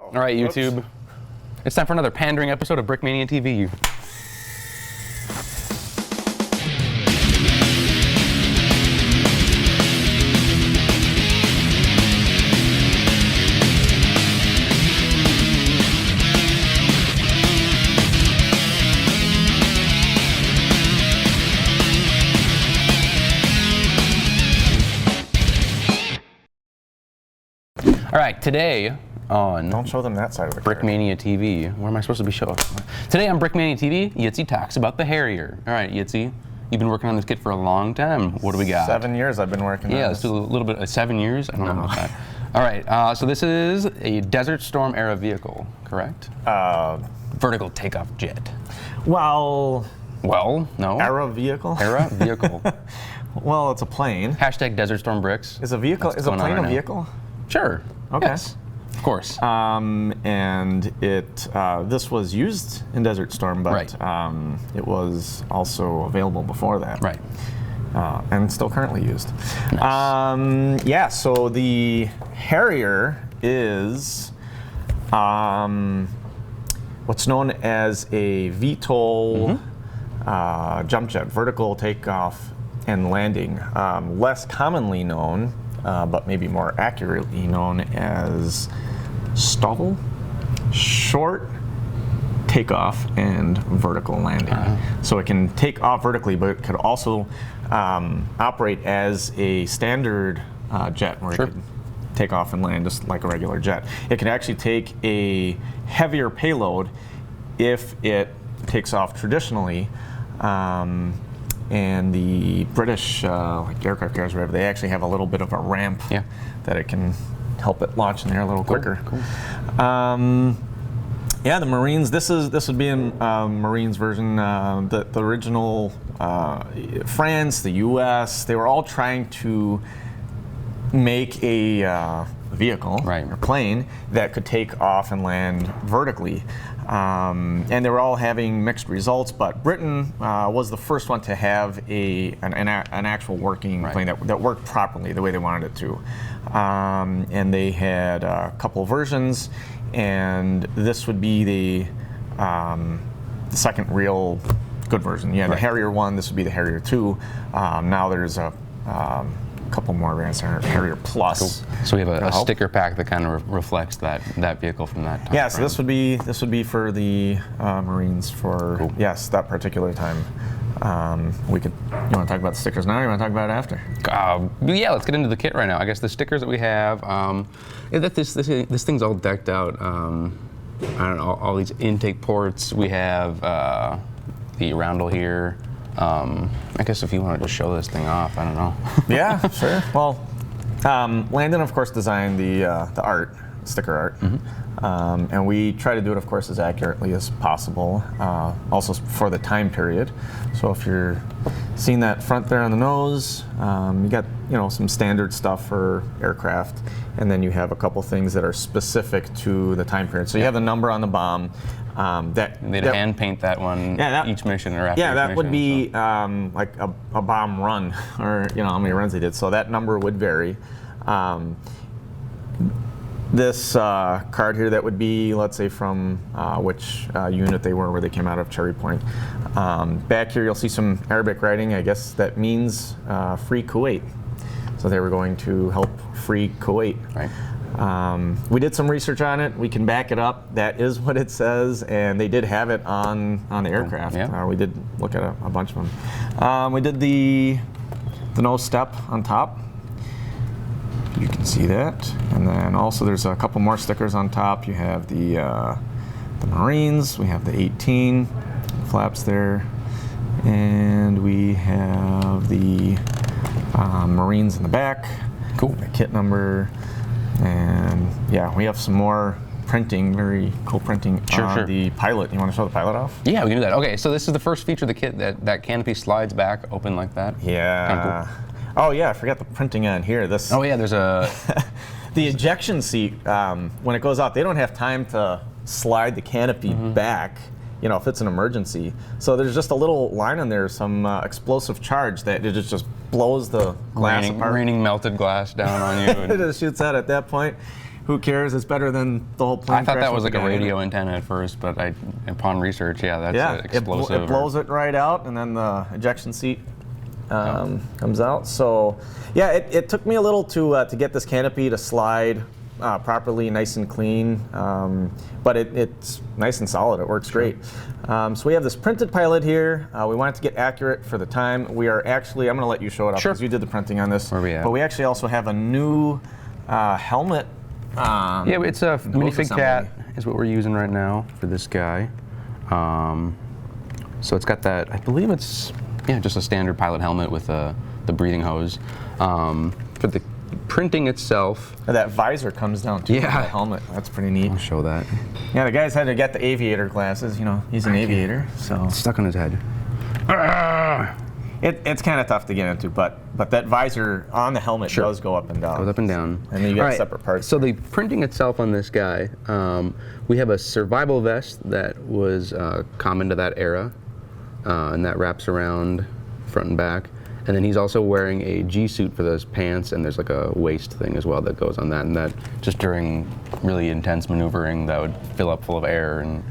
All right, YouTube. It's time for another pandering episode of Brickmania TV. All right, today on Don't show them that side of the Brickmania TV. Where am I supposed to be showing? Today on Brickmania TV, Yitzy talks about the Harrier. All right, Yitzy, you've been working on this kit for a long time. What do we got? 7 years I've been working on this. Yeah, let's do a little bit. 7 years? I don't know about that. All right, so this is a Desert Storm era vehicle, correct? Vertical takeoff jet. Well, no. era vehicle? Era vehicle. Well, it's a plane. Hashtag Desert Storm Bricks. Is a vehicle? Is a plane a vehicle? Sure. Okay. Yes. Of course. And this was used in Desert Storm, but right. It was also available before that. Right. And still currently used. Nice. Yeah, so the Harrier is what's known as a VTOL jump jet, vertical takeoff and landing. Less commonly known, but maybe more accurately known as STOVL, short takeoff and vertical landing. So it can take off vertically, but it could also operate as a standard jet where it could take off and land just like a regular jet. It can actually take a heavier payload if it takes off traditionally. And the British like aircraft carriers, whatever, they actually have a little bit of a ramp that it can help it launch in the air a little quicker. Cool. Yeah, the Marines. This would be a Marines version. The original France, the U.S. They were all trying to make a vehicle or plane that could take off and land vertically. And they were all having mixed results, but Britain was the first one to have an actual working plane that worked properly the way they wanted it to. And they had a couple of versions, and this would be the second real good version. Yeah, the Harrier 1, this would be the Harrier 2. Now there's a couple more variants, Harrier Plus. Cool. So we have a sticker pack that kind of reflects that vehicle from that time. Yeah, so this would be for the Marines for that particular time. You want to talk about the stickers now, or you want to talk about it after? Yeah, let's get into the kit right now. I guess the stickers that we have, this thing's all decked out. I don't know, all these intake ports. We have the roundel here. I guess if you wanted to show this thing off, I don't know. Yeah, sure. Well, Landon, of course, designed the art, sticker art, and we try to do it, of course, as accurately as possible. Also for the time period. So if you're seeing that front there on the nose, you got some standard stuff for aircraft, and then you have a couple things that are specific to the time period. So you have the number on the bomb. They'd hand paint that one each mission or after. Yeah, that would be so. like a bomb run, or how many runs they did. So that number would vary. This card here, that would be, let's say, from which unit they were, where they came out of Cherry Point. Back here, you'll see some Arabic writing. I guess that means free Kuwait. So they were going to help free Kuwait. Right. We did some research on it. We can back it up. That is what it says, and they did have it on the aircraft. We did look at a bunch of them. We did the nose step on top. You can see that, and then also there's a couple more stickers on top. You have the Marines. We have the 18 flaps there, and we have the Marines in the back. Cool. The kit number. And yeah, we have some more printing, very cool printing on the pilot. You want to show the pilot off? Yeah, we can do that. Okay, so this is the first feature of the kit, that canopy slides back open like that. Yeah. Cool. Oh yeah, I forgot the printing on here. Oh yeah, there's a... the ejection seat, when it goes out, they don't have time to slide the canopy back, if it's an emergency. So there's just a little line on there, some explosive charge that it just blows the glass apart. Raining melted glass down on you. It just shoots out at that point. Who cares? It's better than the whole plane. I thought that crashing was with like a the guy in it. radio antenna at first, but upon research, yeah, that's explosive. It blows it right out, and then the ejection seat comes out. So, yeah, it took me a little to get this canopy to slide properly, nice and clean, but it's nice and solid. It works great. So we have this printed pilot here. We want it to get accurate for the time. We are actually, I'm going to let you show it up because you did the printing on this. Where are we at? But we actually also have a new helmet. Yeah, it's a minifig cat is what we're using right now for this guy. So it's got that, I believe it's just a standard pilot helmet with the breathing hose. For the printing itself, that visor comes down too. Yeah, the helmet. That's pretty neat. I'll show that. Yeah, the guys had to get the aviator glasses. You know, he's an aviator, so it's stuck on his head. It's kind of tough to get into, but that visor on the helmet does go up and down. Goes up and down. And then you got separate parts. So the printing itself on this guy, we have a survival vest that was common to that era, and that wraps around front and back. And then he's also wearing a G-suit for those pants, and there's like a waist thing as well that goes on that. And that just during really intense maneuvering, that would fill up full of air and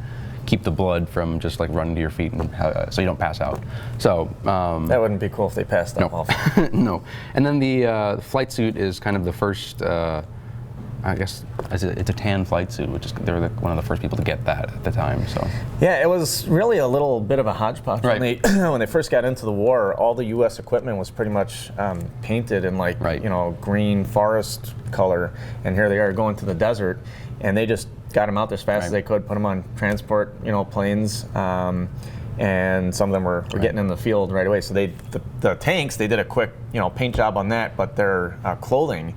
keep the blood from just like running to your feet, and so you don't pass out. So that wouldn't be cool if they passed out. No. No. And then the flight suit is kind of the first. I guess it's a tan flight suit, which is they were one of the first people to get that at the time. So yeah, it was really a little bit of a hodgepodge. Right. When they first got into the war, all the U.S. equipment was pretty much painted in like green forest color, and here they are going to the desert, and they just got them out there as fast as they could, put them on transport planes, and some of them were getting in the field right away. So the tanks, they did a quick paint job on that, but their clothing.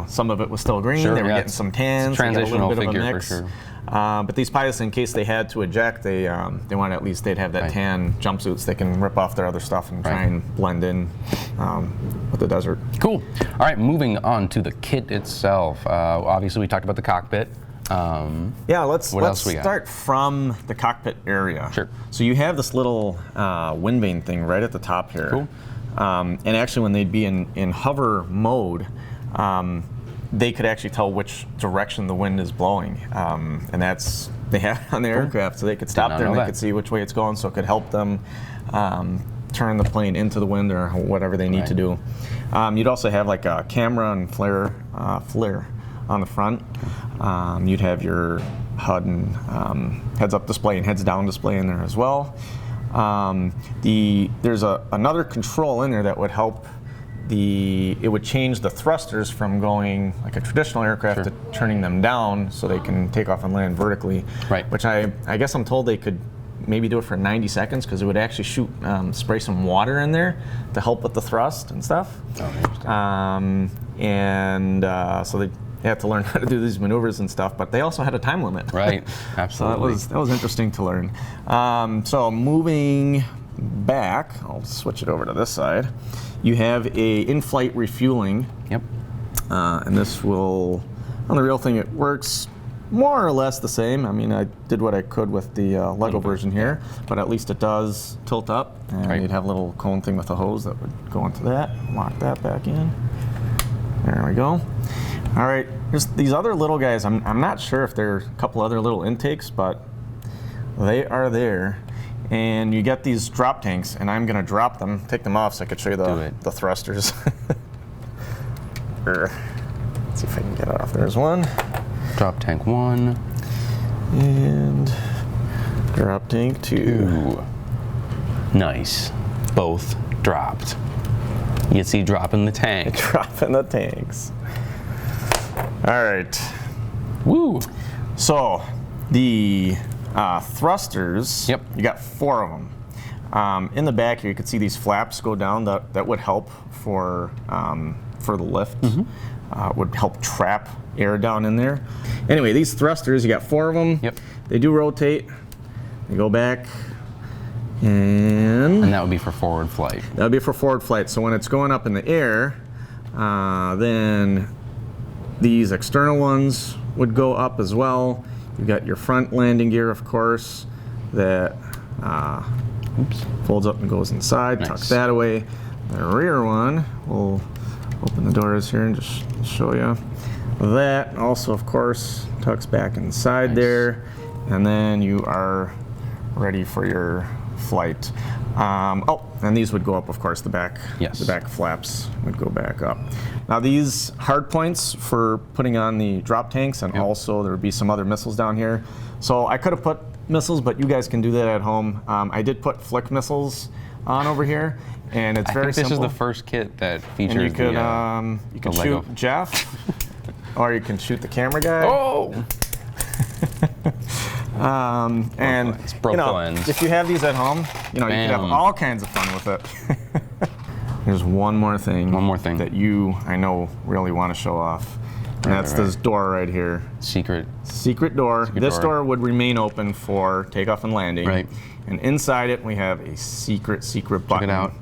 Some of it was still green. They were getting some tans. Transitional a little bit figure of a mix. for sure. But these pilots, in case they had to eject, they wanted at least they'd have that tan jumpsuits. They can rip off their other stuff and try and blend in with the desert. Cool. All right, moving on to the kit itself. Obviously, we talked about the cockpit. Let's start from the cockpit area. Sure. So you have this little wind vane thing right at the top here. Cool. And actually, when they'd be in hover mode, they could actually tell which direction the wind is blowing, and that's they have it on the aircraft, so they could stop there and they could see which way it's going, so it could help them turn the plane into the wind or whatever they need to do. You'd also have like a camera and flare on the front. You'd have your HUD and heads-up display and heads-down display in there as well. There's another control in there that would help. It would change the thrusters from going like a traditional aircraft to turning them down so they can take off and land vertically. Right. Which I guess I'm told they could maybe do it for 90 seconds because it would actually spray some water in there to help with the thrust and stuff. Oh, interesting. So they had to learn how to do these maneuvers and stuff, but they also had a time limit. Right. Absolutely. So that was interesting to learn. So moving back, I'll switch it over to this side. You have a in-flight refueling. Yep. And this will, on the real thing, it works more or less the same. I mean, I did what I could with the Lego version here, but at least it does tilt up, and you'd have a little cone thing with a hose that would go into that, lock that back in. There we go. All right, here's these other little guys. I'm not sure if there are a couple other little intakes, but they are there. And you get these drop tanks, and I'm gonna drop them, take them off so I could show you the thrusters. Let's see if I can get it off. There's one. Drop tank 1. And drop tank 2. Nice. Both dropped. Yitzy dropping the tank. Dropping the tanks. All right. Woo. So the thrusters, you got 4 of them. In the back here, you can see these flaps go down. That would help for the lift. Would help trap air down in there. Anyway, these thrusters, you got 4 of them. Yep. They do rotate. They go back. And that would be for forward flight. That would be for forward flight. So when it's going up in the air, then these external ones would go up as well. You've got your front landing gear, of course, that folds up and goes inside. Nice. Tuck that away. The rear one, we'll open the doors here and just show you. That also, of course, tucks back inside Nice. there, and then you are ready for your flight. Oh, and these would go up, of course, the back. Yes. The back flaps would go back up. Now these hard points for putting on the drop tanks, and also there would be some other missiles down here. So I could have put missiles, but you guys can do that at home. I did put flick missiles on over here, and it's very this simple. is the first kit that features And you could the you can the shoot Lego. Jeff, or you can shoot the camera guy. Oh! And It's broke the lens. if you have these at home, you could have Bam. all kinds of fun with it. There's one more thing. One more thing. that you, I know, really want to show off, and that's this door right here. Secret. Secret door. This door. door would remain open for takeoff and landing. Right. And inside it, we have a secret button. it out.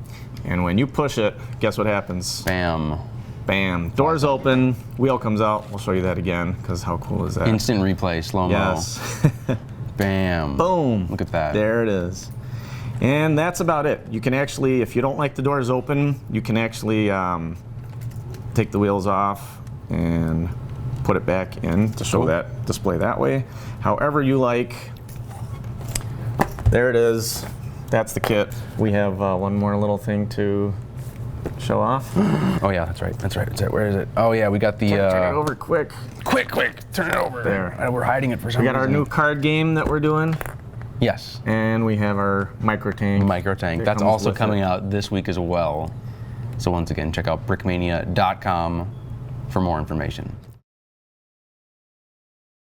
And when you push it, guess what happens? Bam. Bam. Doors open, wheel comes out. We'll show you that again, because how cool is that? Instant replay, slow-mo. Yes. Bam. Boom. Look at that. There it is. And that's about it. You can actually, if you don't like the doors open, you can actually take the wheels off and put it back in to show Cool. that display that way. However you like. There it is. That's the kit. We have one more little thing to show off. Oh yeah, that's right. That's right. That's right. Where is it? Oh yeah, we got the. Turn it over quick. Quick! Turn it over. There. We're hiding it for some We got our reason. new card game that we're doing, Yes. and we have our micro tank. Micro tank. It That's comes also with coming it. out this week as well. So once again, check out brickmania.com for more information.